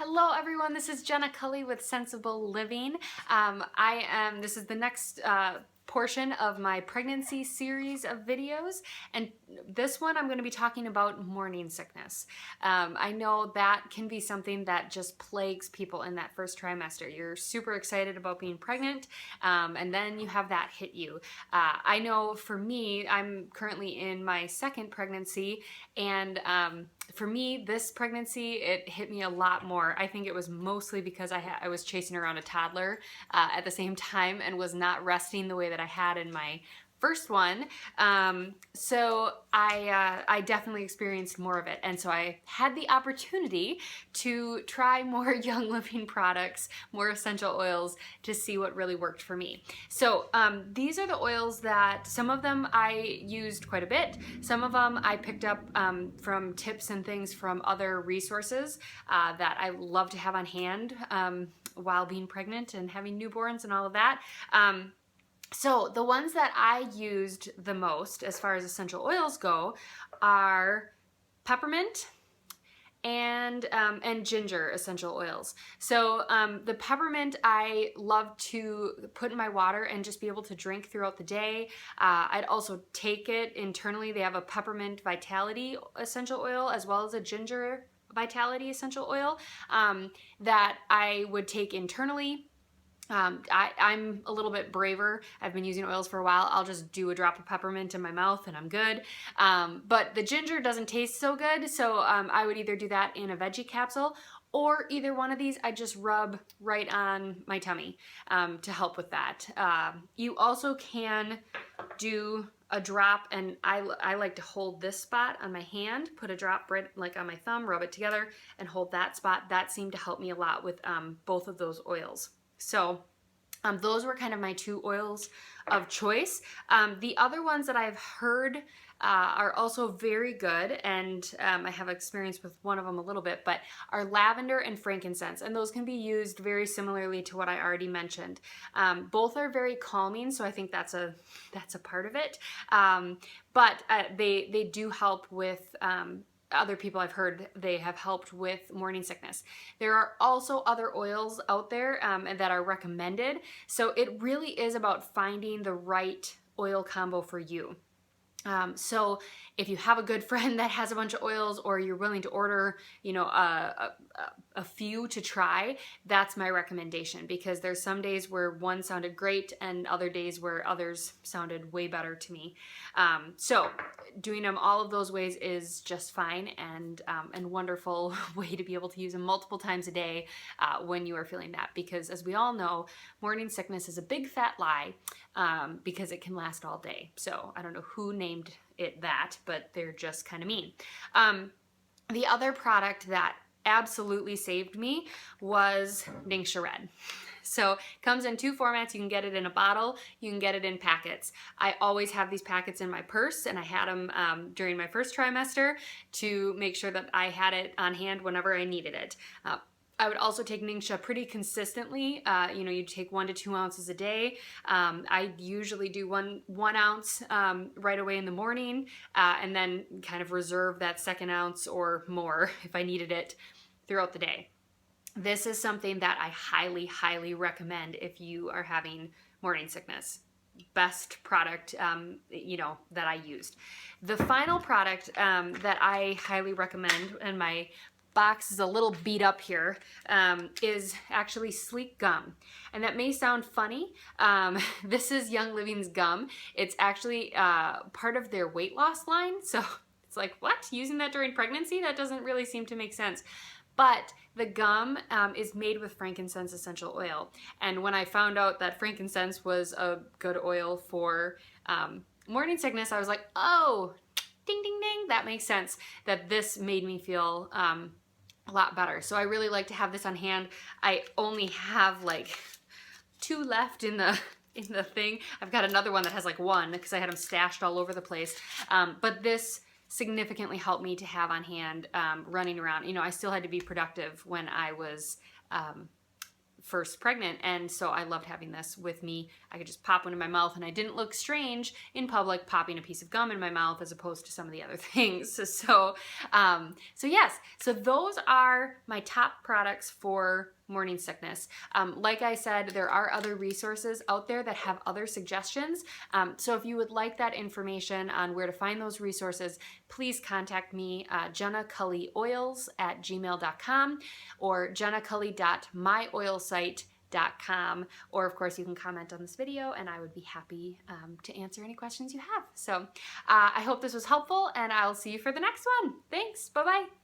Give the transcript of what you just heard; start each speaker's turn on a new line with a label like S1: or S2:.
S1: Hello everyone, this is Jenna Cully with Sensible Living. This is the next portion of my pregnancy series of videos, and this one I'm going to be talking about morning sickness. I know that can be something that just plagues people in that first trimester. You're super excited about being pregnant, and then you have that hit you. I know for me, I'm currently in my second pregnancy, and for me, this pregnancy, it hit me a lot more. I think it was mostly because I was chasing around a toddler at the same time and was not resting the way that I had in my first one. So I definitely experienced more of it. And so I had the opportunity to try more Young Living products, more essential oils, to see what really worked for me. So these are the oils that some of them I used quite a bit. Some of them I picked up from tips and things from other resources that I love to have on hand while being pregnant and having newborns and all of that. So the ones that I used the most as far as essential oils go are peppermint and ginger essential oils. So the peppermint I love to put in my water and just be able to drink throughout the day. I'd also take it internally. They have a peppermint vitality essential oil as well as a ginger vitality essential oil that I would take internally. I'm a little bit braver. I've been using oils for a while. I'll just do a drop of peppermint in my mouth and I'm good. But the ginger doesn't taste so good, so I would either do that in a veggie capsule or either one of these I just rub right on my tummy to help with that. You also can do a drop, and I like to hold this spot on my hand, put a drop right like on my thumb, rub it together and hold that spot. That seemed to help me a lot with both of those oils. So those were kind of my two oils of choice. The other ones that I've heard are also very good, and I have experience with one of them a little bit, but are lavender and frankincense, and those can be used very similarly to what I already mentioned. Both are very calming, so I think that's a part of it. But they do help with other people I've heard they have helped with morning sickness. There are also other oils out there that are recommended. So it really is about finding the right oil combo for you. So if you have a good friend that has a bunch of oils, or you're willing to order, you know, a few to try, that's my recommendation, because there's some days where one sounded great and other days where others sounded way better to me. So doing them all of those ways is just fine, and wonderful way to be able to use them multiple times a day when you are feeling that, because as we all know, morning sickness is a big fat lie because it can last all day. So I don't know who named it that, but they're just kind of mean. The other product that absolutely saved me was Ningxia Red. So it comes in two formats. You can get it in a bottle, you can get it in packets. I always have these packets in my purse, and I had them during my first trimester to make sure that I had it on hand whenever I needed it. I would also take Ningxia pretty consistently. You know, you take 1 to 2 ounces a day. I usually do one ounce right away in the morning, and then kind of reserve that second ounce or more if I needed it throughout the day. This is something that I highly, highly recommend if you are having morning sickness. Best product, you know, that I used. The final product that I highly recommend, and my box is a little beat up here, is actually Sleek Gum. And that may sound funny. This is Young Living's gum. It's actually part of their weight loss line. So it's like, what? Using that during pregnancy? That doesn't really seem to make sense. But the gum is made with frankincense essential oil. And when I found out that frankincense was a good oil for morning sickness, I was like, oh, ding, ding, ding, that makes sense. That this made me feel a lot better. So I really like to have this on hand. I only have like 2 left in the thing. I've got another one that has like 1 because I had them stashed all over the place. But this significantly helped me to have on hand running around. You know, I still had to be productive when I was first pregnant, and so I loved having this with me. I could just pop one in my mouth, and I didn't look strange in public popping a piece of gum in my mouth as opposed to some of the other things. So yes, so those are my top products for morning sickness. Like I said, there are other resources out there that have other suggestions. So if you would like that information on where to find those resources, please contact me, jennacullyoils@gmail.com or jennacully.myoilsite.com, or of course you can comment on this video and I would be happy to answer any questions you have. So I hope this was helpful, and I'll see you for the next one. Thanks. Bye-bye.